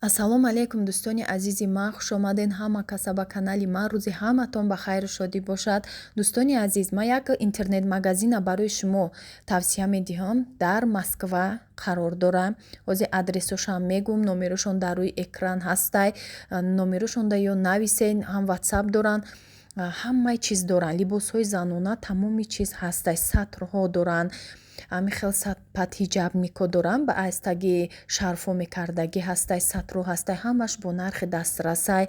Ассалому алайкум дӯстони азизи ман, хушомадед ҳама каса ба канали ман. Рӯзи ҳаматон ба хайру шодӣ бошад. Дӯстони азиз, ман як интернет-магазина барои шумо тавсия медиҳам. Дар Москва қарор дорам. ҳозир адресошам мегӯм, номерошон дар рӯи экран ҳастай. Номерошонда ё нависед, ҳам ватсап доранд. Ҳамаи чиз доранд. Либосҳои занона тамоми чиз ҳастай. Сатрҳо доранд. Амихел патиҷаб нико дорам ба айстаги шарфо мекардагӣ ҳастай, сатру ҳастай, ҳамаш бо нархи дастрасай.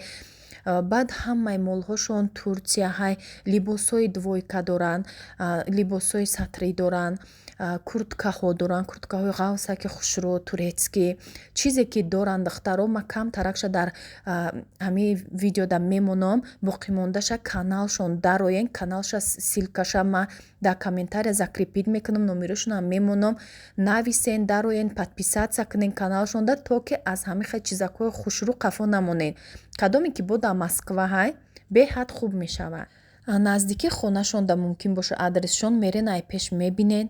баъд ҳамаи молҳошон Турсияҳай либосҳои двойка доранд, либосҳои сатрӣ доранд, курткаҳо доранд, курткаҳои ғавсаки хушрӯ турецкӣ. Чизе ки доранд духтаро, ма камтаракша дар ҳамин видеода мемонам, боқимондаша каналшон дароен, каналша силкаша ма дар комментария закрепид мекунам, номерошонам мемонам. Нависен, дароен, подписатсия кунен каналшонда, то ки аз ҳамин хел чизакҳои хушрӯ қафо намонед. Кадоме ки бо дар Москва ҳай беҳад хуб мешавад. Наздики хонашонда мумкин боша адресшон мерен, ай пеш мебинен,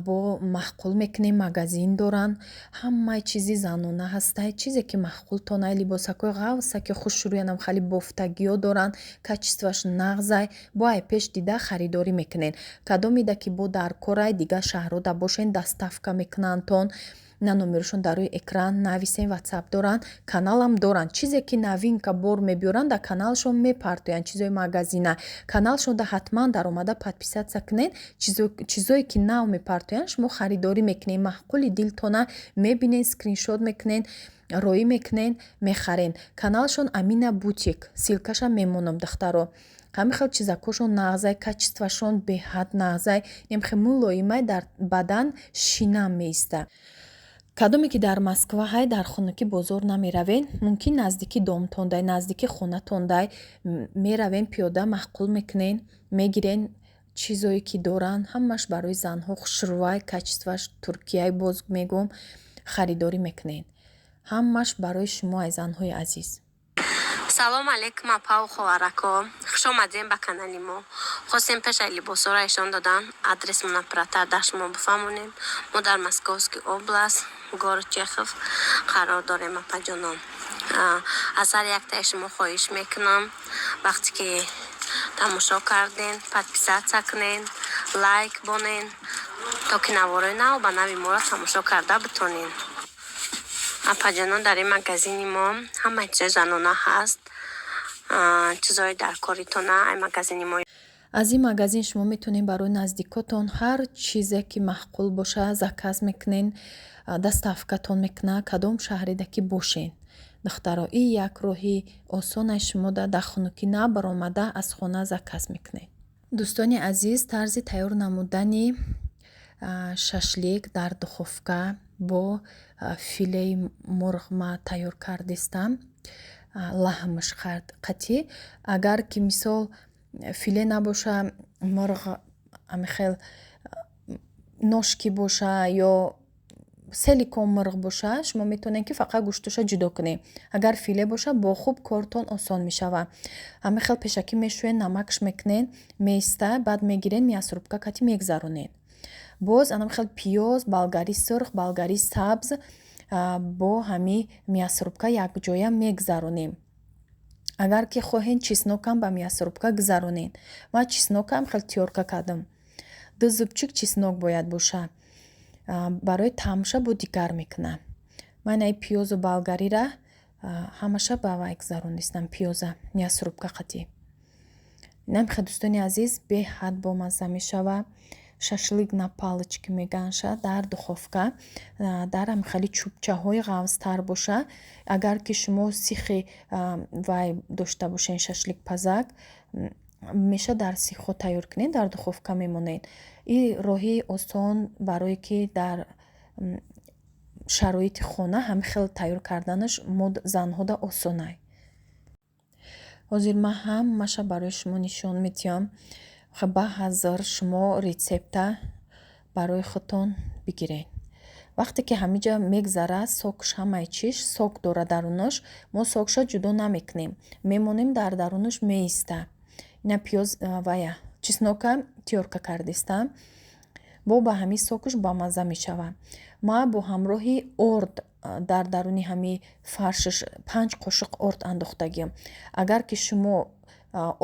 бо маҳқул мекунен, магазин доранд, ҳамаи чизи занона ҳастай, чизе ки маҳқултонай, либосакҳои ғавсаки хушрӯянам хали бофтагиё доранд, качестваш нағзай, бо ай пеш дида харидорӣ мекунен. Кадомида ки бо дар корай дига шаҳрода бошен, доставка мекунандтон. На номерошон дар рӯи экран нависен, ватсап доранд, каналам доранд. Чизе ки новинка бор мебиёранд, дар каналшон мепартоянд, чизои магазина. Каналшонда ҳатман даромада подписатсия кунед. Чизое ки нав мепартоянд, шумо харидорӣ мекунед, маҳқули дилтона мебинед, скриншот мекунед, роӣ мекунед, мехарен. Каналшон Амина бутик, силкаша мемонам духтаро. ҳамин хел чизакҳошон нағзай, качествашон беҳад нағзай, немхе мулоимай, дар бадан шинам меиста. Кадоме ки дар Москва ҳай дар хунукӣ бозор намеравен, мумкин наздики домтондай, наздики хонатондай меравен, пиёда маҳқул мекунен, мегирен чизое ки доранд, ҳамаш барои занҳо хушрӯвай, качестваш Туркияи боз мегӯм, харидорӣ мекунен. Ҳамаш барои шумо ай занҳои азиз. салому алейкум апа ховарако, хуш омадем ба канали мо. Хостем пеша либосора ишон додан, адресмона пратар дар шумо бифаҳмонем. Мо дар Московский област, город Чехов қарор дорем апа ҷонон. Аз ҳар яктаи шумо хоҳиш мекунам, вақте ки тамошо карден, подписатсия кунен, лайк бонен, то ки навораи нав ба нави моро тамошо карда битонен. апа ҷонон, дар ин магазини мо ҳамаи чизои занона ҳаст, чизои дар коритона. ай магазини мо аз ин магазин шумо метавонед барои наздикотон ҳар чизе ки маҳқул боша заказ мекунен, доставкатон мекунад, кадом шаҳрида ки бошен. духтаро, ин як роҳи осонай шумо дар хунукӣ набаромада аз хона заказ мекунед. дӯстони азиз, тарзи тайёр намудани шашлик дар духовка бо филеи мурғ ма тайёр кардистам. лаҳмаш қатӣ. Агар ки мисол филе набоша, мурғ амихел ношки боша ё селикон мурғ боша, шумо метавонед ки фақат гӯшташа ҷудо кунед. Агар филе боша, бо хуб кортон осон мешавад. амихел пешакӣ мешӯед, намакш мекунед, меиста, баъд мегиред, мясорубка қатӣ мегзаронед. боз анамихел пиёз, болгари сурх, болгари сабз бо ҳами мясорубка якҷоя мегзаронем. агар ки хоҳед чеснокам ба мясорубка гузаронед. ман чеснокам хел тиёрка кардам. 2 зубчик чеснок бояд боша. барои таъмша бо дигар мекунам. ман ай пиёзу болгарира ҳамаша ба вай гузаронистам. пиёза мясорубка қатӣ. намихел дӯстони азиз, беҳад бомазза мешавад. шашлик на палочке меганша дар духовка, дар амихали чӯбчаҳои ғавзтар боша. агар ки шумо сихи вай дошта бошен, шашлик пазак, меша дар сихҳо тайёр кунед, дар духовка мемонед. ин роҳи осон барое ки дар шароити хона ҳамихел тайёр карданаш мо занҳода осонай. ҳозир ман ҳамаша барои шумо нишон медиҳам. ба ҳазар шумо рецепта барои худтон бигиред. вақте ки ҳамиҷа мегзара, сокш ҳамаи чиш сок дора дарунаш, мо сокша ҷудо намекунем, мемонем дар дарунаш меиста. ина пиёз вая чеснока тиёрка кардистам, бо ба ҳамин сокш бамазза мешавад. ма бо ҳамроҳи орд дар даруни ҳами фаршиш 5 қошиқ орд андохтагиам. Агар ки шумо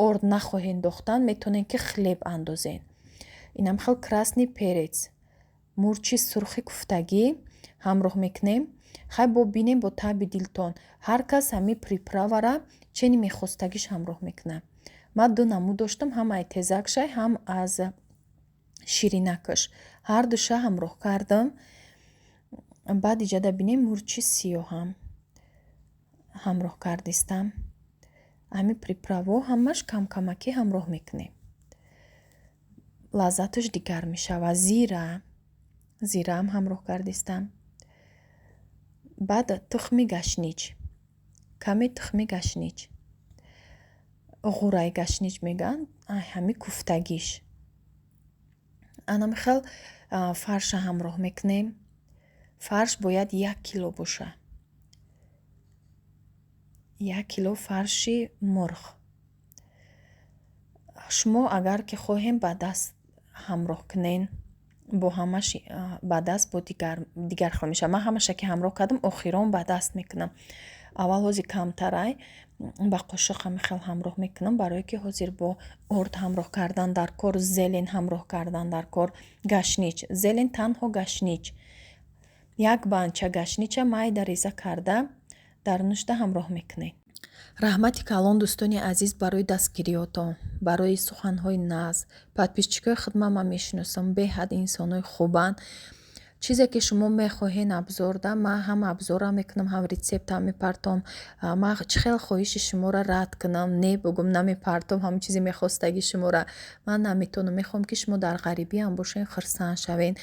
орд нахоҳед андохтан, метавонед ки хлеб андозед. Инам хел красный перец, мурчи сурхи куфтагӣ ҳамроҳ мекунем. Хай бо бинем бо таби дилтон. Ҳар кас ҳами приправара чени мехостагиш ҳамроҳ мекунад. Ман 2 намуд доштам, ҳам аз тезакшай, ҳам аз ширинакаш. Ҳар душа ҳамроҳ кардам. баъд иҷада бинем мурчи сиёҳам ҳамроҳ кардистам. ҳами приправо ҳамаш камакӣ ҳамроҳ мекунем. лаззаташ дигар мешавад. зираам ҳамроҳ кардистам. баъд тухми гашнич, каме тухми гашнич, ғураи гашнич мегӯянд, ҳами куфтагиш. анам хел фарша ҳамроҳ мекунем. фарш бояд 1 кило боша. 1 кило фарши мурғ. шумо агар ки хоҳем ба даст ҳамроҳ кунен, бо ҳамаш ба даст бо дигар хел мешавад. ман ҳамаша ки ҳамроҳ кардам охирон ба даст мекунам. аввал ҳозир камтарай ба қошиқ хел ҳамроҳ мекунам, барое ки ҳозир бо орд ҳамроҳ кардан дар кор, зелен ҳамроҳ кардан дар кор, гашнич, зелен танҳо гашнич. 1 банча гашнича майда реза карда дар нушта ҳамроҳ мекунед. раҳмати калон дӯстони азиз барои дастгириётон, барои суханҳои нағз. подписчикои худмат ман мешиносам, беҳад инсонои хубанд. чизе ки шумо мехоҳен абзорда, ман ҳам абзора мекунам, ҳам рецептам мепартом. ман хел хоҳиши шуморо рад кунам, не бигум, намепартом ҳамин чизи мехостаги шумора. ман наметавонам, мехоҳам ки шумо дар ғарибӣ ҳам бошен, хирсанд шавен.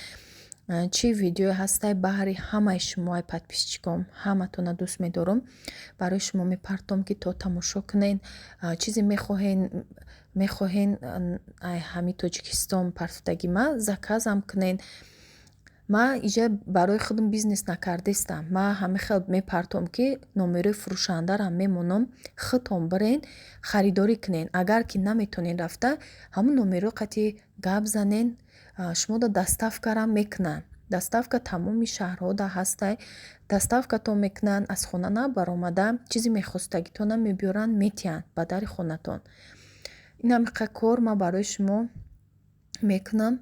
чӣ видео ҳастай баҳри ҳамаи шумои подписчиком, ҳаматона дӯст медорам. барои шумо мепартом ки то тамошо кунен. чизе мехоҳен ҳами тоҷикистон партофтаги ма заказам кунен. ман иҷа барои худам бизнес накардистам. ман ҳами хел мепартом ки номерои фурӯшандарам мемонам, хитон бирен харидорӣ кунен. агар ки наметавонен рафта, ҳамун номеро қати гап занен, шумо да доставкарам мекунанд. доставка тамоми шаҳрҳода ҳастай. доставкатон мекунанд, аз хона набаромада чизи мехостагитонам мебиёранд, метиҳанд ба дари хонатон. ин ҳамиқа кор ман барои шумо мекунам.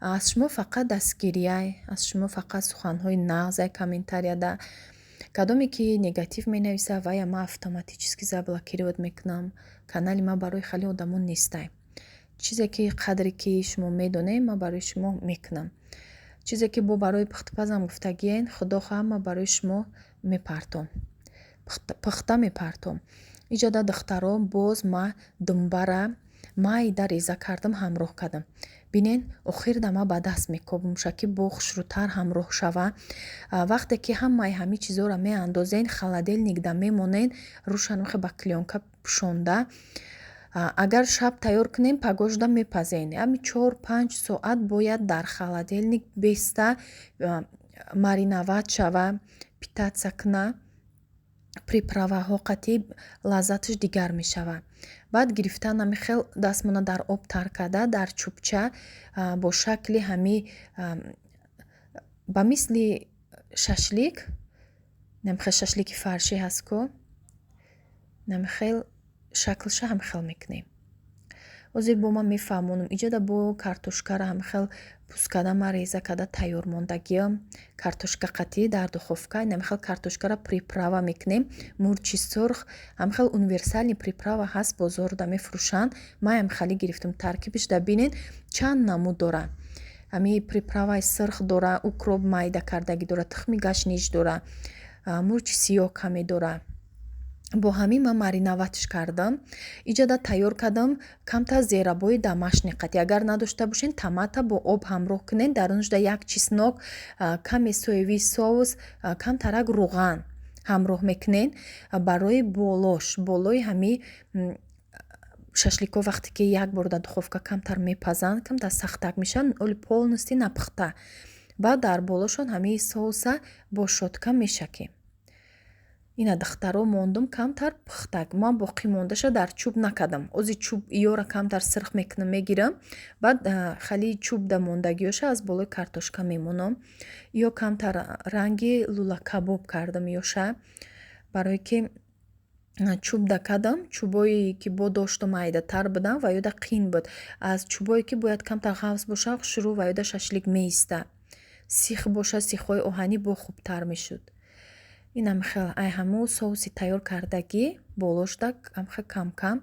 аз шумо фақат дастгирияй, аз шумо фақат суханҳои нағзай комментарияда. кадоме ки негатив менависа, вая ман автоматически заблокировать мекунам. канали ман барои хеле одамон нестай. чизе ки қадре ки шумо медонем, ман барои шумо мекунам. чизе ки бо барои пухтпазам гуфтагиен, худо хоҳад ман барои шумо мепартом, пухта мепартом. иҷода духтарон, боз ман думбара майда реза кардам, ҳамроҳ кардам. бинен охирда ман ба даст мекобам, шаки бо хушрӯтар ҳамроҳ шава. вақте ки ҳамаи ҳами чизора меандозен, холодильник да мемонен, рӯшан ба клёнка пӯшонда. агар шаб тайёр кунем, пагошда мепазен. ҳами 4-5 соат бояд дар холодильник беста мариноват шава, питаться куна. приправаҳо қати лаззаташ дигар мешавад. баъд гирифтан ҳами хел дастмона дар об тар карда, дар чӯбча бо шакли ҳами ба мисли шашлик, намихел шашлики фаршӣ ҳаст ку, намихел шаклша ҳамихел мекунем. ҳозир бо ман мефаҳмонам. иҷода бо картошкара ҳамихел пӯскада ман реза карда тайёр мондагиам. картошка қатӣ дар духовка, намихел картошкара приправа мекунем. мурчи сурх, ҳамихел универсални приправа ҳаст, бозорда мефурӯшанд. ман ҳамихали гирифтам. таркибиш да бинен чанд намуд дора. ҳами приправаи сурх дора, укроп майда кардаги дора, тухми гашнич дора, мурчи сиёҳ каме дора. бо ҳамин ман мариноватш кардам. иҷода тайёр кардам. камтар зерабои домашний қати, агар надошта бошен, томата бо об ҳамроҳ кунен, дар онҷа 1 чеснок, каме соевии соус, камтарак руған ҳамроҳ мекунен барои болои ҳами шашлико. вақте ки як бор дар духовка камтар мепазанд, камтар сахтак мешаванд, оли полности напухта. баъд дар болошон ҳамаи соуса бо шотка мешакем. ина духтаро мондум камтар пухтак. Ман боқӣ мондаша дар чӯб накардам. Ози чӯб иёра камтар сирх мекунам, мегирам. Баъд хали чӯб да мондагиёша аз болои картошка мемонам. Ё камтар ранги лула кабоб кардам ёша. Барое ки чӯб да кардам, чӯбое ки бо доштам айдатар буданд ва ёда қин буд. Аз чӯбое ки бояд камтар ғафз боша, шурӯъ ва ёда шашлик меиста. Сих боша, сихҳои оҳанӣ бо хубтар мешуд. ин амхел ай ҳаму соуси тайёр кардагӣ болошда амхел кам-кам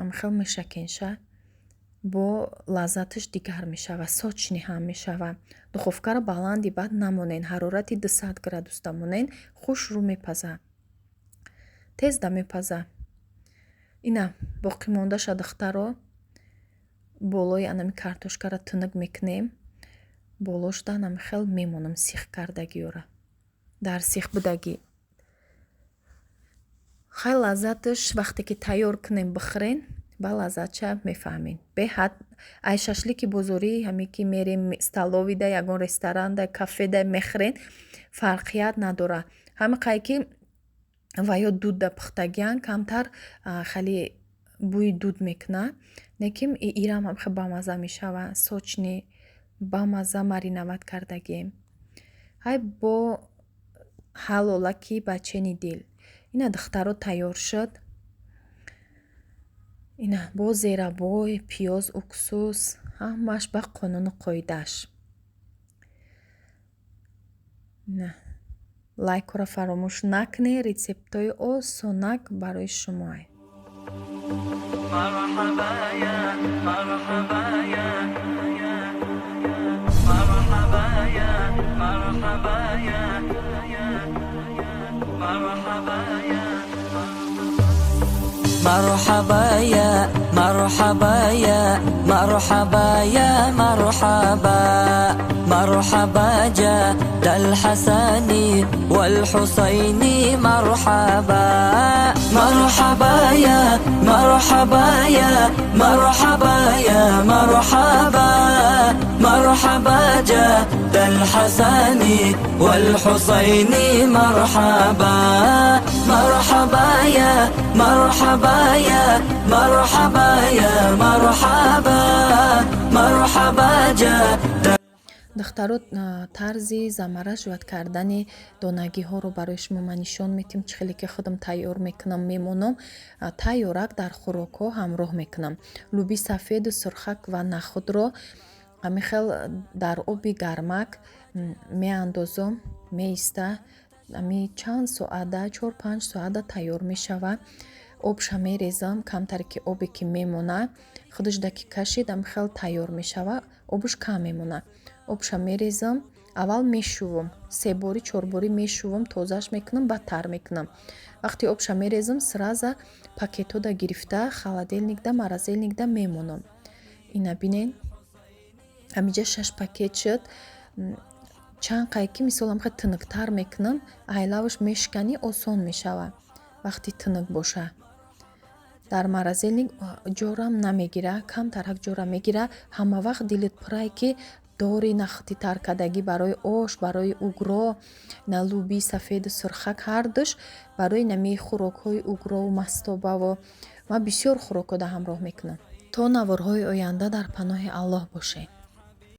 амхел мешакенша, бо лаззаташ дигар мешава, сочни ҳам мешава. Духовкаро баланди баъд намонен, ҳарорати 200 градусда монен, хуш рӯ мепаза. Тез да мепаза. ина боқӣ мондаша духтаро болои анами картошкаро тунук мекунем. Болошда амхел мемонам сих кардагиёра. Дар сих будагӣ хай лаззаташ вақте ки тайёр кунем бихӯрен, ба лаззатша мефаҳмед. Беҳад ай шашлики бозорӣ ҳаме ки мерем столовида, ягон ресторанда, кафеда мехӯрен, фарқият надора. Ҳамақай ки ва ё дудда пухтагиян камтар хали бӯи дуд мекуна, лекин ирам ҳам хел бамаза мешава, сочни бамаза маринавад кардагием. Ҳай бо ҳалола ки бачени дил. ина духтаро тайёр шуд. ина бо зерабой, пиёз, уксус, ҳамаш ба қонуну қоидааш. лайкро фаромӯш накунед. Рецептҳои осонак барои шумо. مرحبا يا مرحبا يا مرحبا يا مرحبا يا مرحبا يا مرحبا يا مرحبا يا مرحبا يا مرحبا مرحبا جد الحسن والحسين مرحبا مرحبا يا مرحبا يا مرحبا يا مرحبا مرحبا جد الحسن والحسين مرحبا مرحبا يا مرحبا يا مرحبا يا مرحبا مرحبا جد. духтаро тарзи замара жувад кардани донагиҳоро барои шумо ман нишон метим, чӣ хеле ки худам тайёр мекунам мемонам. тайёрак дар хӯрокҳо ҳамроҳ мекунам. луби сафеду сурхак ва нахудро амихел дар оби гармак меандозам, меиста ами чанд соата 4-5 соата тайёр мешава. обша мерезам, камтаре ки обе ки мемона худаш дақиқаши амихел тайёр мешава, обуш кам мемона. обша мерезам, аввал мешувам, 3 бори 4 бори мешувам, тозааш мекунам, баъд тар мекунам. вақти обша мерезам, сраза пакетода гирифта холодильникда, морозильникда мемонам. ина бинен амиҷа 6 пакет шуд. чанд қайки мисол амхел тунуктар мекунам, айлаваш мешкани осон мешава вақти тунук боша. дар морозилник ҷорам намегира, камтарак ҷора мегира. ҳама вақт дилит пуррае ки дори нахти таркадагӣ барои ош, барои угро, налуби сафеду сурхак ҳардуш барои нами хӯрокҳои угрову мастобаву ма бисёр хӯрокода ҳамроҳ мекунам. то наворҳои оянда дар паноҳи Аллоҳ бошед.